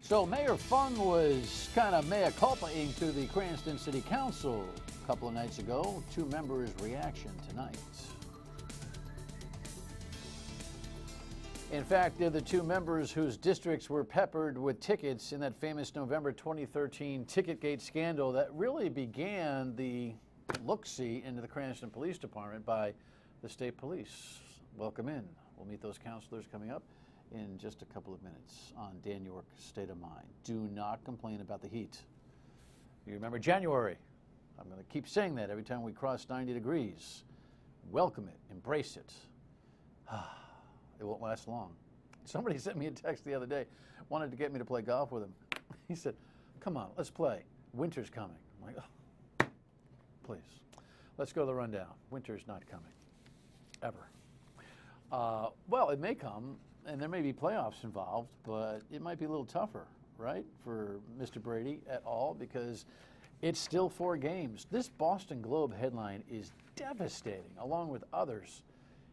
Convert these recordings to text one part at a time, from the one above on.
So Mayor Fung was kind of mea culpa-ing to the Cranston City Council a couple of nights ago. Two members' reaction tonight. In fact, they're the two members whose districts were peppered with tickets in that famous November 2013 Ticketgate scandal that really began the look-see into the Cranston Police Department by the state police. Welcome in. We'll meet those counselors coming up in just a couple of minutes on Dan York State of Mind. Do not complain about the heat. You remember January. I'm going to keep saying that every time we cross 90 degrees. Welcome it. Embrace it. It won't last long. Somebody sent me a text the other day, wanted to get me to play golf with him. He said, come on, let's play. Winter's coming. I'm like, oh, please. Let's go to the rundown. Winter's not coming. Ever. Well, it may come, and there may be playoffs involved, but it might be a little tougher, right, for Mr. Brady at all, because it's still 4 games. This Boston Globe headline is devastating, along with others.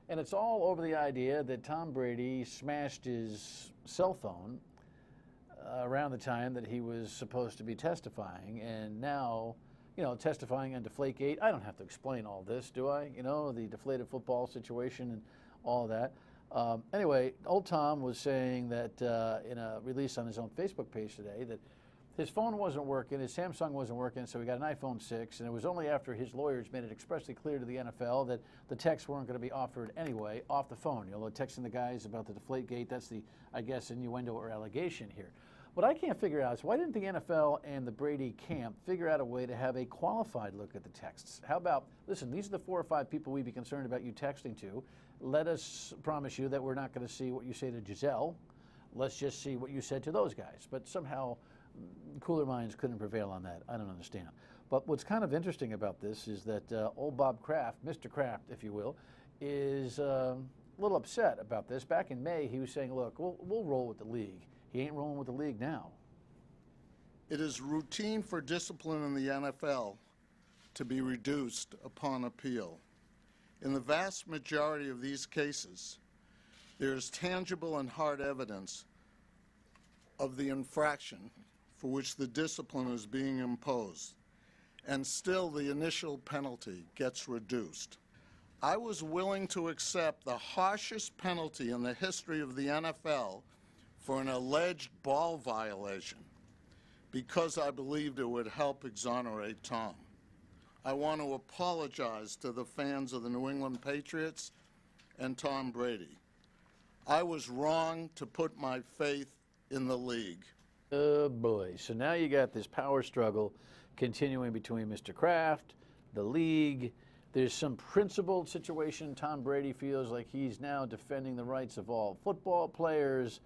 And it's all over the idea that Tom Brady smashed his cell phone around the time that he was supposed to be testifying. And now, you know, testifying on Deflategate. I don't have to explain all this, do I? You know, the deflated football situation and all that. Anyway, old Tom was saying that in a release on his own Facebook page today that his phone wasn't working, his Samsung wasn't working, so he got an iPhone 6, and it was only after his lawyers made it expressly clear to the NFL that the texts weren't going to be offered anyway off the phone. You know, texting the guys about the Deflategate, that's the, I guess, innuendo or allegation here. What I can't figure out is why didn't the NFL and the Brady camp figure out a way to have a qualified look at the texts? How about, listen, these are the 4 or 5 people we'd be concerned about you texting to. Let us promise you that we're not going to see what you say to Giselle. Let's just see what you said to those guys. But somehow cooler minds couldn't prevail on that. I don't understand. But what's kind of interesting about this is that old Bob Kraft, Mr. Kraft, if you will, is a little upset about this. Back in May, he was saying, look, we'll roll with the league. He ain't rolling with the league now. It is routine for discipline in the NFL to be reduced upon appeal. In the vast majority of these cases, there is tangible and hard evidence of the infraction for which the discipline is being imposed, and still the initial penalty gets reduced. I was willing to accept the harshest penalty in the history of the NFL for an alleged ball violation because I believed it would help exonerate Tom. I want to apologize to the fans of the New England Patriots and Tom Brady. I was wrong to put my faith in the league. Oh boy, so now you got this power struggle continuing between Mr. Kraft, the league. There's some principled situation. Tom Brady feels like he's now defending the rights of all football players.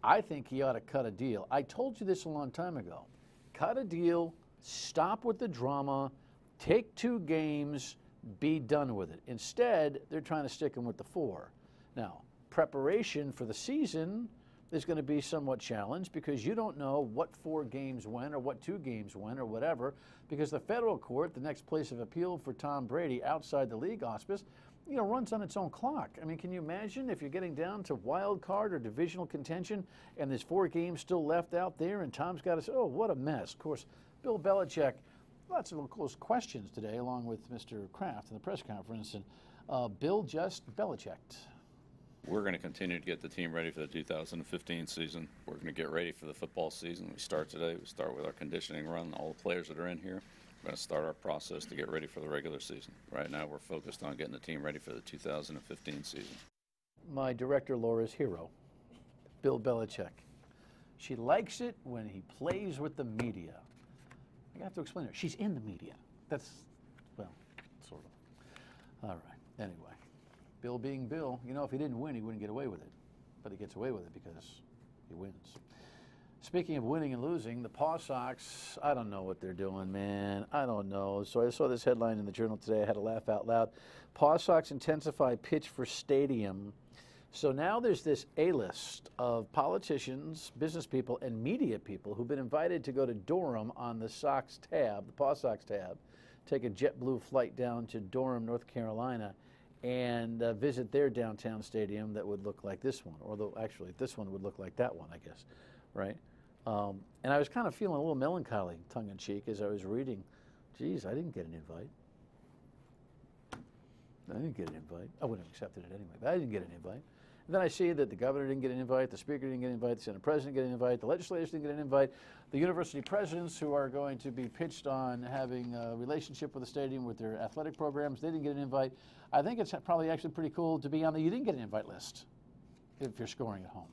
I think he ought to cut a deal. I told you this a long time ago. Cut a deal, stop with the drama, take 2 games, be done with it. Instead, they're trying to stick him with the 4. Now, preparation for the season is going to be somewhat challenged because you don't know what 4 games when or what 2 games when or whatever, because the federal court, the next place of appeal for Tom Brady outside the league auspice, you know, runs on its own clock. I mean, can you imagine if you're getting down to wild card or divisional contention and there's 4 games still left out there and Tom's got to say, oh, what a mess. Of course, Bill Belichick, lots of close questions today along with Mr. Kraft in the press conference, and Bill just Belichicked. We're going to continue to get the team ready for the 2015 season. We're going to get ready for the football season. We start today. We start with our conditioning run, all the players that are in here. We're going to start our process to get ready for the regular season. Right now we're focused on getting the team ready for the 2015 season. My director, Laura's hero, Bill Belichick. She likes it when he plays with the media. I have to explain it. She's in the media. That's, well, sort of. All right. Anyway. Bill being Bill, you know, if he didn't win, he wouldn't get away with it. But he gets away with it because he wins. Speaking of winning and losing, the Paw Sox, I don't know what they're doing, man. I don't know. So I saw this headline in the Journal today. I had to laugh out loud. Paw Sox intensify pitch for stadium. So now there's this A-list of politicians, business people, and media people who've been invited to go to Durham on the Sox tab, the Paw Sox tab, take a JetBlue flight down to Durham, North Carolina, and visit their downtown stadium that would look like this one. Although, actually, this one would look like that one, I guess, right? And I was kind of feeling a little melancholy, tongue-in-cheek, as I was reading. Geez, I didn't get an invite. I didn't get an invite. I wouldn't have accepted it anyway, but I didn't get an invite. And then I see that the governor didn't get an invite, the speaker didn't get an invite, the Senate president didn't get an invite, the legislators didn't get an invite, the university presidents who are going to be pitched on having a relationship with the stadium with their athletic programs, they didn't get an invite. I think it's probably actually pretty cool to be on the you didn't get an invite list if you're scoring at home.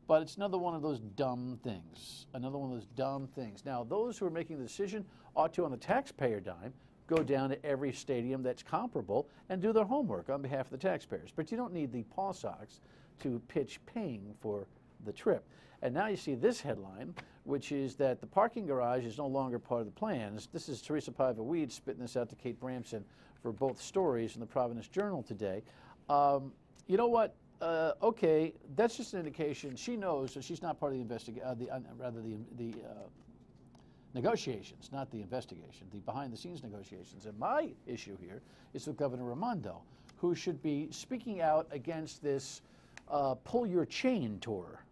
But it's another one of those dumb things, another one of those dumb things. Now, those who are making the decision ought to, on the taxpayer dime, go down to every stadium that's comparable and do their homework on behalf of the taxpayers. But you don't need the Paw Sox to pitch paying for the trip. And now you see this headline, which is that the parking garage is no longer part of the plans. This is Teresa Paiva-Weed spitting this out to Kate Bramson for both stories in the Providence Journal today. You know what? Okay, that's just an indication. She knows that she's not part of the negotiations, not the investigation, the behind-the-scenes negotiations. And my issue here is with Governor Raimondo, who should be speaking out against this pull your chain tour.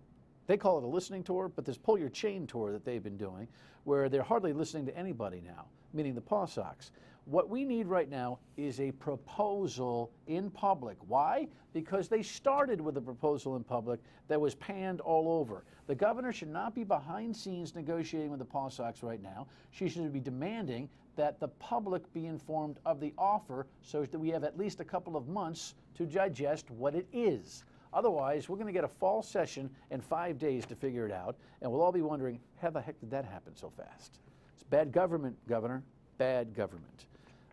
They call it a listening tour, but this pull your chain tour that they've been doing, where they're hardly listening to anybody now, meaning the Paw Sox. What we need right now is a proposal in public. Why? Because they started with a proposal in public that was panned all over. The governor should not be behind scenes negotiating with the Paw Sox right now. She should be demanding that the public be informed of the offer so that we have at least a couple of months to digest what it is. Otherwise, we're going to get a fall session in 5 days to figure it out, and we'll all be wondering, how the heck did that happen so fast? It's bad government, Governor, bad government.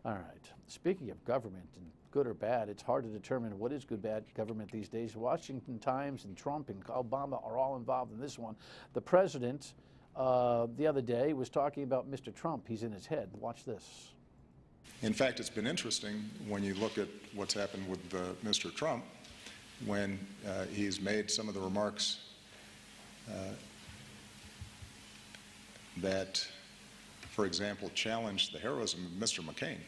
All right, speaking of government and good or bad, it's hard to determine what is good, bad government these days. Washington Times and Trump and Obama are all involved in this one. The president, the other day, was talking about Mr. Trump. He's in his head. Watch this. In fact, it's been interesting when you look at what's happened with Mr. Trump, when he's made some of the remarks that, for example, challenged the heroism of Mr. McCain.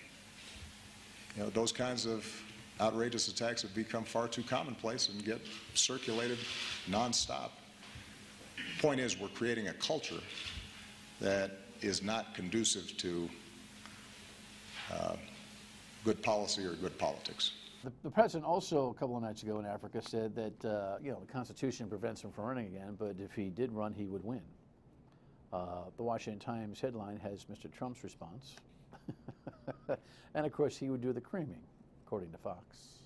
You know, those kinds of outrageous attacks have become far too commonplace and get circulated nonstop. Point is, we're creating a culture that is not conducive to good policy or good politics. The president also, a couple of nights ago in Africa, said that you know, the Constitution prevents him from running again, but if he did run, he would win. The Washington Times headline has Mr. Trump's response. And of course, he would do the creaming, according to Fox.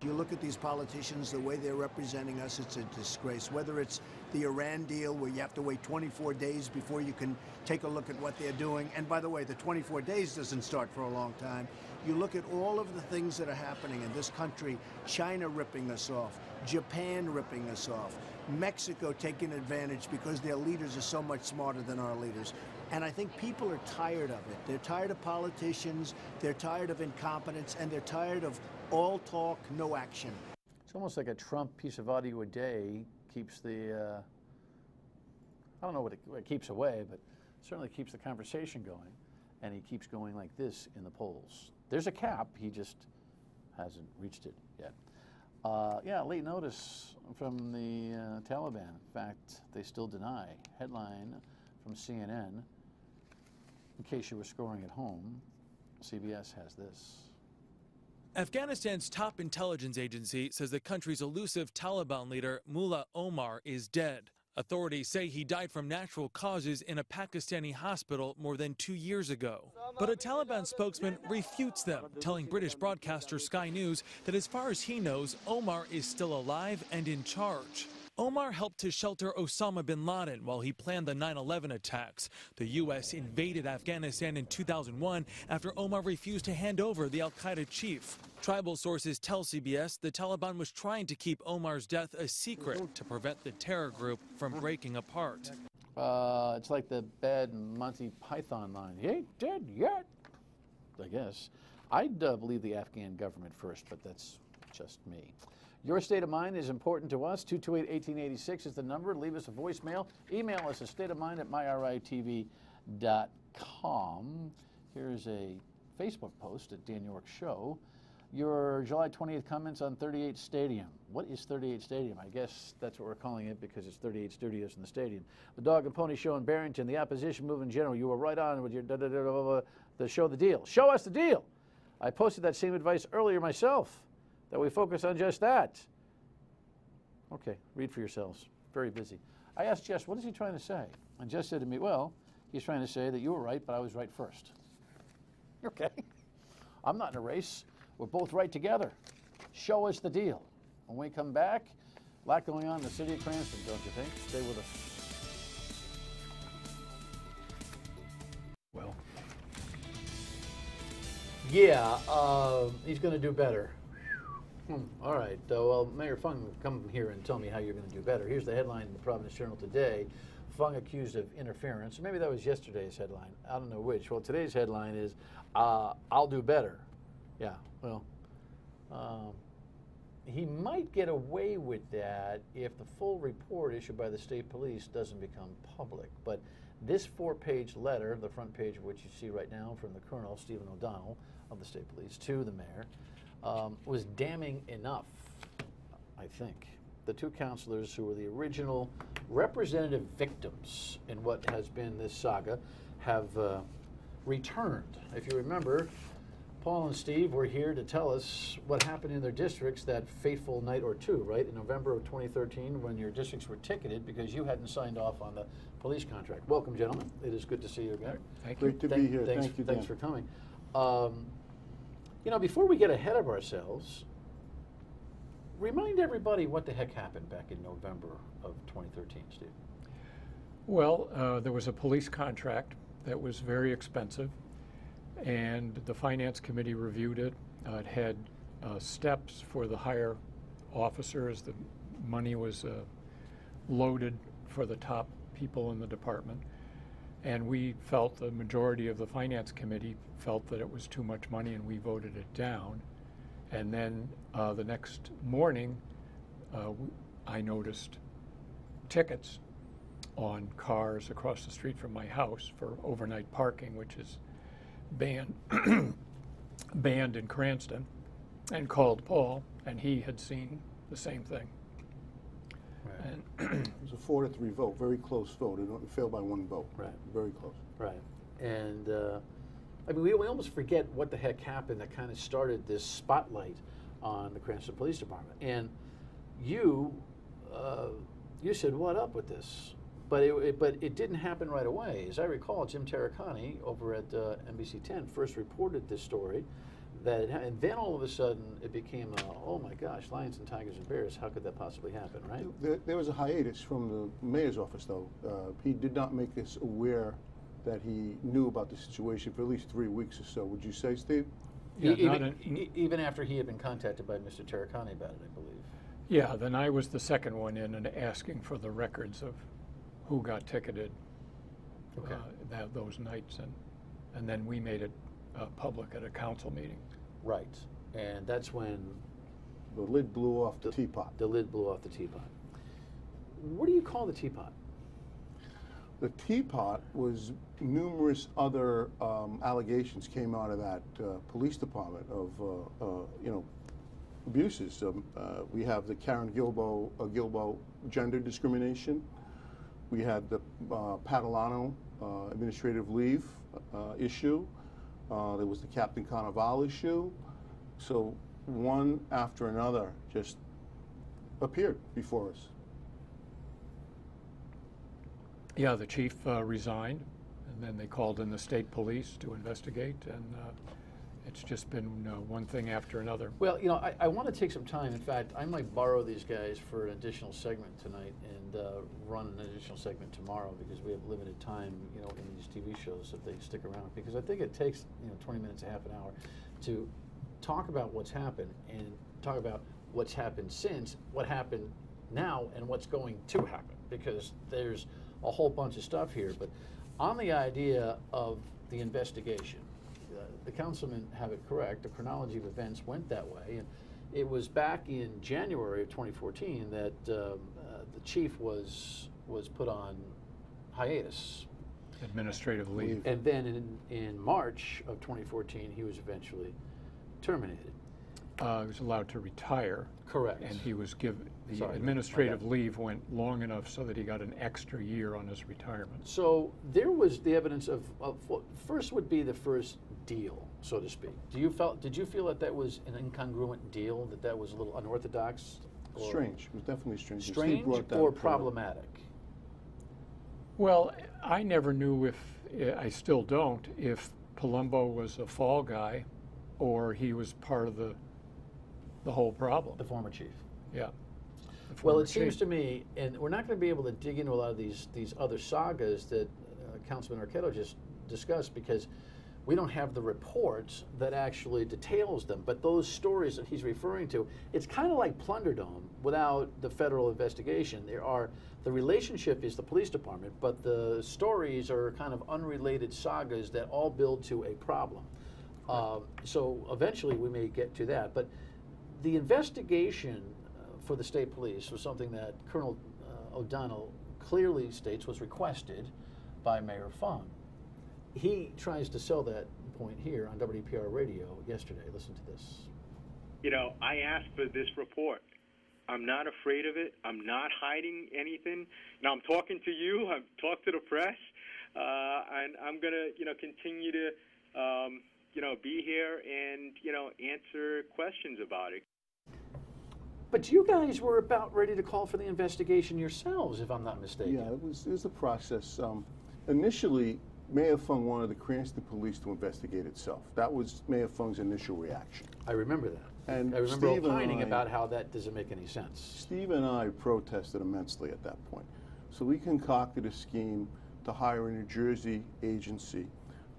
You look at these politicians, the way they're representing us, it's a disgrace. Whether it's the Iran deal, where you have to wait 24 days before you can take a look at what they're doing. And by the way, the 24 days doesn't start for a long time. You look at all of the things that are happening in this country, China ripping us off, Japan ripping us off, Mexico taking advantage because their leaders are so much smarter than our leaders. And I think people are tired of it. They're tired of politicians, they're tired of incompetence, and they're tired of all talk, no action. It's almost like a Trump piece of audio a day keeps the, I don't know what it keeps away, but certainly keeps the conversation going. And he keeps going like this in the polls. There's a cap, he just hasn't reached it yet. Yeah, late notice from the Taliban. In fact, they still deny. Headline from CNN. In case you were scoring at home, CBS has this. Afghanistan's top intelligence agency says the country's elusive Taliban leader, Mullah Omar, is dead. Authorities say he died from natural causes in a Pakistani hospital more than 2 years ago. But a Taliban spokesman refutes them, telling British broadcaster Sky News that as far as he knows, Omar is still alive and in charge. Omar helped to shelter Osama bin Laden while he planned the 9/11 attacks. The U.S. invaded Afghanistan in 2001 after Omar refused to hand over the al-Qaeda chief. Tribal sources tell CBS the Taliban was trying to keep Omar's death a secret to prevent the terror group from breaking apart. It's like the bad Monty Python line. He ain't dead yet, I guess. I'd believe the Afghan government first, but that's just me. Your state of mind is important to us. 228-1886 is the number. Leave us a voicemail. Email us at stateofmind@myritv.com. Here's a Facebook post at Dan York Show. your July 20th comments on 38 Stadium. What is 38 Stadium? I guess that's what we're calling it because it's 38 studios in the stadium. The Dog and Pony Show in Barrington, the opposition movement in general. You were right on with your the show the deal. Show us the deal. I posted that same advice earlier myself, that we focus on just that. Okay, read for yourselves. Very busy. I asked Jess, what is he trying to say? And Jess said to me, well, he's trying to say that you were right, but I was right first. Okay. I'm not in a race. We're both right together. Show us the deal. When we come back, a lot going on in the city of Cranston, don't you think? Stay with us. Well, yeah, he's going to do better. All right. Well, Mayor Fung, come here and tell me how you're going to do better. Here's the headline in the Providence Journal today. Fung accused of interference. Maybe that was yesterday's headline. I don't know which. Well, today's headline is, I'll do better. Yeah, well, he might get away with that if the full report issued by the state police doesn't become public. But this 4-page letter, the front page of which you see right now from the Colonel, Stephen O'Donnell of the state police, to the mayor, was damning enough, I think. The two counselors who were the original representative victims in what has been this saga have returned. If you remember, Paul and Steve were here to tell us what happened in their districts that fateful night or two, right? In November of 2013 when your districts were ticketed because you hadn't signed off on the police contract. Welcome, gentlemen. It is good to see you again. Thank you. Great to be here. Thank you, Dan. Thanks for coming. You know, before we get ahead of ourselves, remind everybody what the heck happened back in November of 2013, Steve. Well, there was a police contract that was very expensive, and the Finance Committee reviewed it. It had steps for the higher officers. The money was loaded for the top people in the department. And we felt, the majority of the Finance Committee felt that it was too much money, and we voted it down. And then the next morning, I noticed tickets on cars across the street from my house for overnight parking, which is banned in Cranston, and called Paul, and he had seen the same thing. Right. And it was a 4-3 vote, very close vote. It failed by 1 vote. Right. Very close. Right. And I mean, we almost forget what the heck happened that kind of started this spotlight on the Cranston Police Department. And you said, "What up with this?" But it didn't happen right away. As I recall, Jim Terracani over at NBC 10 first reported this story, and then all of a sudden it became, oh my gosh, lions and tigers and bears, how could that possibly happen, right? There was a hiatus from the mayor's office, though. He did not make us aware that he knew about the situation for at least 3 weeks or so. Would you say, Steve? yeah, Even after he had been contacted by Mr. Terracani about it, I believe. yeah, then I was the second one in and asking for the records of who got ticketed Okay. Those nights, and then we made it public at a council meeting. Right. And that's when The lid blew off the teapot. the lid blew off the teapot. What do you call the teapot? The teapot was numerous other allegations came out of that police department of abuses. We have the Karen Gilbo gender discrimination. We had the Catalano administrative leave issue. There was the Captain Carnival issue. So one after another just appeared before us. Yeah, the chief resigned, and then they called in the state police to investigate, and it's just been one thing after another. Well, you know, I want to take some time. In fact, I might borrow these guys for an additional segment tonight and run an additional segment tomorrow because we have limited time, you know, in these TV shows if they stick around. Because I think it takes, 20 minutes, a half an hour to talk about what's happened and talk about what's happened since, what happened now, and what's going to happen. Because there's a whole bunch of stuff here. But on the idea of the investigation, the councilmen have it correct. The chronology of events went that way, and it was back in January of 2014 that the chief was put on hiatus, Administrative leave. and then in March of 2014 he was eventually terminated. he was allowed to retire. Correct. And he was given, the Sorry, administrative leave went long enough so that he got an extra year on his retirement. So there was the evidence of what first would be the first deal, so to speak. Did you feel that that was an incongruent deal, that was a little unorthodox? Or Strange. It was definitely strange. Steve strange brought that or forward. problematic? Well, I never knew if, I still don't, if Palumbo was a fall guy or he was part of the whole problem. The former chief. Yeah. Well, it seems to me, and we're not going to be able to dig into a lot of these other sagas that Councilman Arquette just discussed because we don't have the report that actually details them. But those stories that he's referring to, it's kind of like Plunderdome without the federal investigation. The relationship is the police department, but the stories are kind of unrelated sagas that all build to a problem. So eventually we may get to that. But the investigation for the state police was something that Colonel O'Donnell clearly states was requested by Mayor Fung. He tries to sell that point here on WPR radio yesterday. Listen to this. You know, I asked for this report. I'm not afraid of it. I'm not hiding anything. Now, I'm talking to you. I've talked to the press. And I'm going to, continue to, be here and, answer questions about it. But you guys were about ready to call for the investigation yourselves, if I'm not mistaken. Yeah, it was a process. Initially, Mayor Fung wanted the Cranston Police to investigate itself. That was Mayor Fung's initial reaction. I remember that. And I remember Steve opining and I, about how that doesn't make any sense. Steve and I protested immensely at that point. So we concocted a scheme to hire a New Jersey agency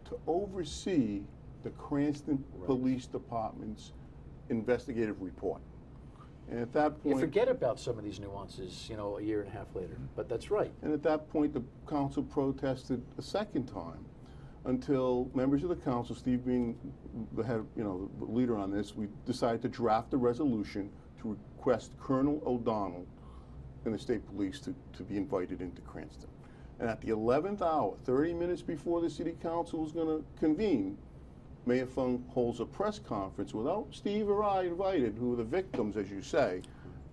to oversee the Cranston Police Department's investigative report. And at that point, You forget about some of these nuances, a year and a half later, but that's right. And at that point, the council protested a second time until members of the council, Steve being the head, the leader on this, we decided to draft a resolution to request Colonel O'Donnell and the state police to be invited into Cranston. And at the 11th hour, 30 minutes before the city council was going to convene, Mayor Fung holds a press conference without Steve or I invited, who are the victims, as you say,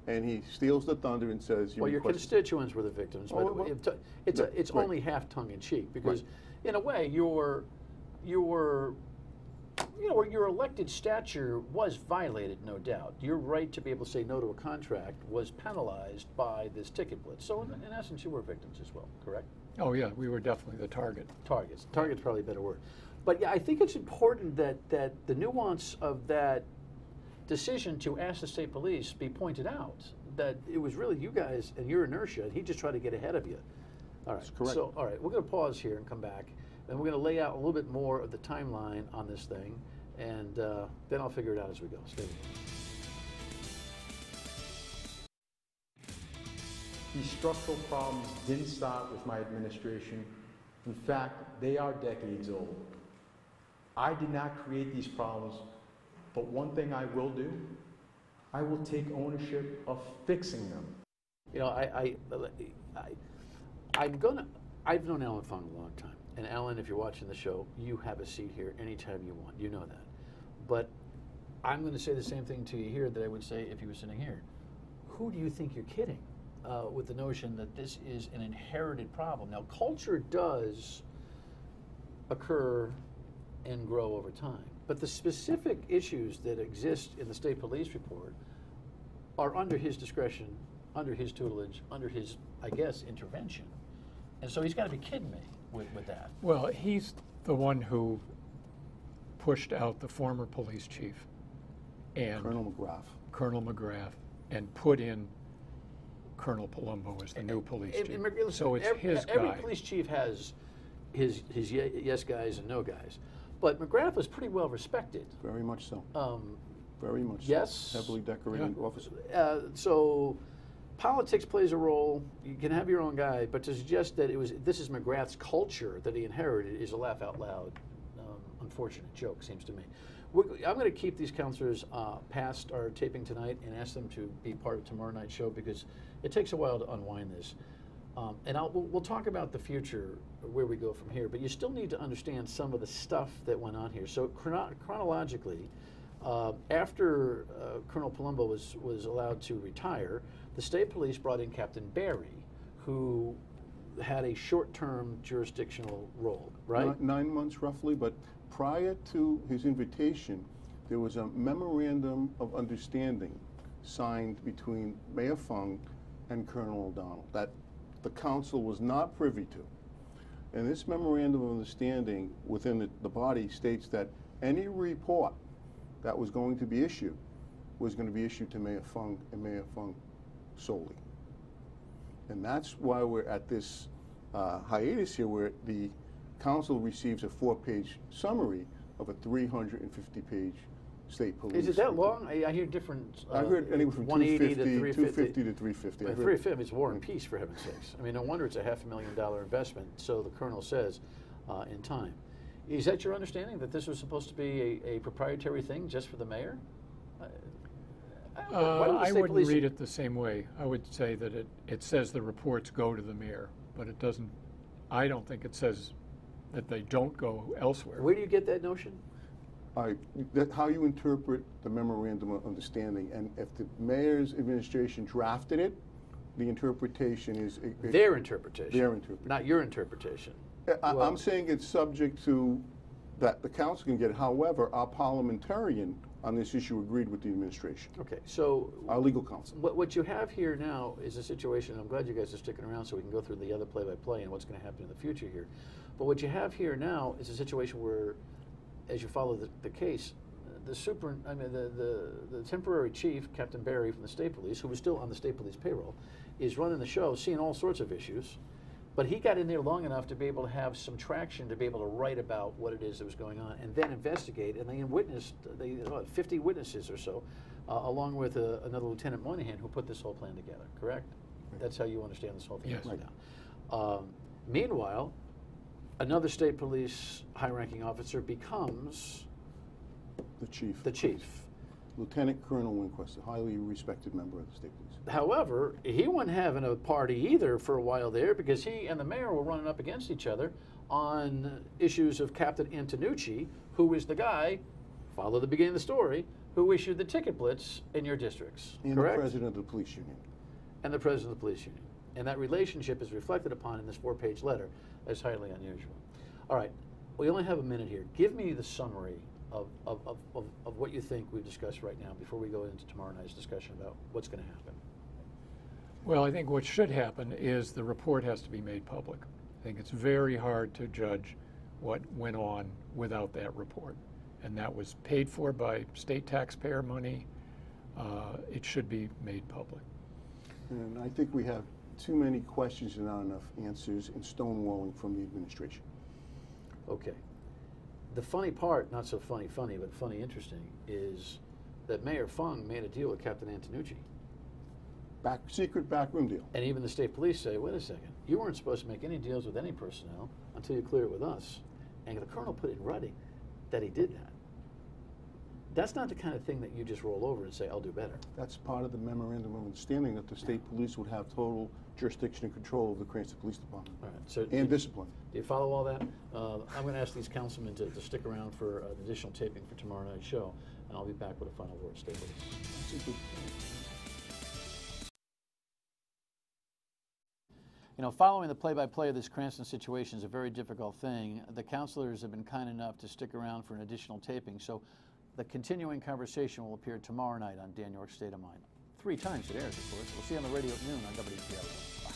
and he steals the thunder and says, Well, your constituents were the victims, but it's only half tongue-in-cheek because, in a way, your elected stature was violated, no doubt. Your right to be able to say no to a contract was penalized by this ticket blitz. So, in essence, you were victims as well, correct? Oh, yeah, we were definitely the target. Target's probably a better word. But yeah, I think it's important that the nuance of that decision to ask the state police be pointed out, that it was really you guys and your inertia, and he just tried to get ahead of you. All right, That's correct. So, all right, we're going to pause here and come back, and we're going to lay out a little bit more of the timeline on this thing, and then I'll figure it out as we go. Stay with me. These structural problems didn't start with my administration. In fact, they are decades old. I did not create these problems, but one thing I will do, I will take ownership of fixing them. I've known Alan Fung a long time. And Alan, if you're watching the show, you have a seat here anytime you want. You know that. But I'm going to say the same thing to you here that I would say if you were sitting here. Who do you think you're kidding with the notion that this is an inherited problem? Now, culture does occur and grow over time. But the specific issues that exist in the state police report are under his discretion, under his tutelage, under his, I guess, intervention. And so he's got to be kidding me with that. Well, he's the one who pushed out the former police chief and Colonel McGrath, and put in Colonel Palumbo as the new police chief. So it's his guy. Every police chief has his yes guys and no guys. But McGrath was pretty well respected. Very much so. Very much yes. so. Heavily decorated officer. So politics plays a role. You can have your own guy, but to suggest that this is McGrath's culture that he inherited is a laugh out loud, unfortunate joke, seems to me. I'm going to keep these counselors past our taping tonight and ask them to be part of tomorrow night's show because it takes a while to unwind this. And we'll talk about the future, where we go from here, but you still need to understand some of the stuff that went on here. So chronologically, After Colonel Palumbo was allowed to retire, the state police brought in Captain Barry, who had a short-term jurisdictional role, right? 9 months roughly, but prior to his invitation, there was a memorandum of understanding signed between Mayor Fung and Colonel O'Donnell that the council was not privy to. And this memorandum of understanding within the body states that any report that was going to be issued was going to be issued to Mayor Fung and Mayor Fung solely. And that's why we're at this hiatus here, where the council receives a 4-page summary of a 350-page state police. Is it that long? I hear different. I heard anywhere from 180 250 to 350. to 350. 350 is War and Peace, for heaven's sakes. I mean, no wonder it's a $500,000 investment, so the colonel says, in time. Is that your understanding, that this was supposed to be a proprietary thing just for the mayor? I wouldn't read it the same way. I would say that it says the reports go to the mayor, but it doesn't, I don't think it says that they don't go elsewhere. Where do you get that notion? How you interpret the memorandum of understanding, and if the mayor's administration drafted it, the interpretation is their interpretation. Their interpretation, not your interpretation. I'm saying it's subject to that the council can get it. However, our parliamentarian on this issue agreed with the administration. Okay, so our legal counsel. What you have here now is a situation. I'm glad you guys are sticking around so we can go through the other play-by-play and what's going to happen in the future here. But what you have here now is a situation where, as you follow the case, the temporary chief, Captain Barry from the state police, who was still on the state police payroll, is running the show, seeing all sorts of issues. But he got in there long enough to be able to have some traction, to be able to write about what it is that was going on, and then investigate. And they witnessed 50 witnesses or so, along with another Lieutenant Moynihan, who put this whole plan together. Correct? Right. That's how you understand this whole thing. Yes. Right now. Meanwhile, another state police high-ranking officer becomes the chief. The chief. Lieutenant Colonel Winquist, a highly respected member of the state police. However, he wasn't having a party either for a while there, because he and the mayor were running up against each other on issues of Captain Antonucci, who is the guy, follow the beginning of the story, who issued the ticket blitz in your districts. And correct? The president of the police union. And the president of the police union. And that relationship is reflected upon in this 4-page letter as highly unusual. All right, we only have a minute here. Give me the summary of what you think we've discussed right now before we go into tomorrow night's discussion about what's going to happen. Well, I think what should happen is the report has to be made public. I think it's very hard to judge what went on without that report. And that was paid for by state taxpayer money. It should be made public. And I think we have too many questions and not enough answers, and stonewalling from the administration. Okay. The funny part, not so funny, but funny interesting, is that Mayor Fung made a deal with Captain Antonucci. Secret backroom deal. And even the state police say, wait a second, you weren't supposed to make any deals with any personnel until you clear it with us. And the colonel put it in writing that he did that. That's not the kind of thing that you just roll over and say, I'll do better. That's part of the memorandum of understanding, that the state police would have total jurisdiction and control of the Cranston Police Department. All right, so discipline. Do you follow all that? I'm going to ask these councilmen to stick around for an additional taping for tomorrow night's show, and I'll be back with a final word. Stay with us. You know, following the play-by-play of this Cranston situation is a very difficult thing. The councilors have been kind enough to stick around for an additional taping, so the continuing conversation will appear tomorrow night on Dan York's State of Mind. 3 times it airs, of course. We'll see you on the radio at noon on WPL.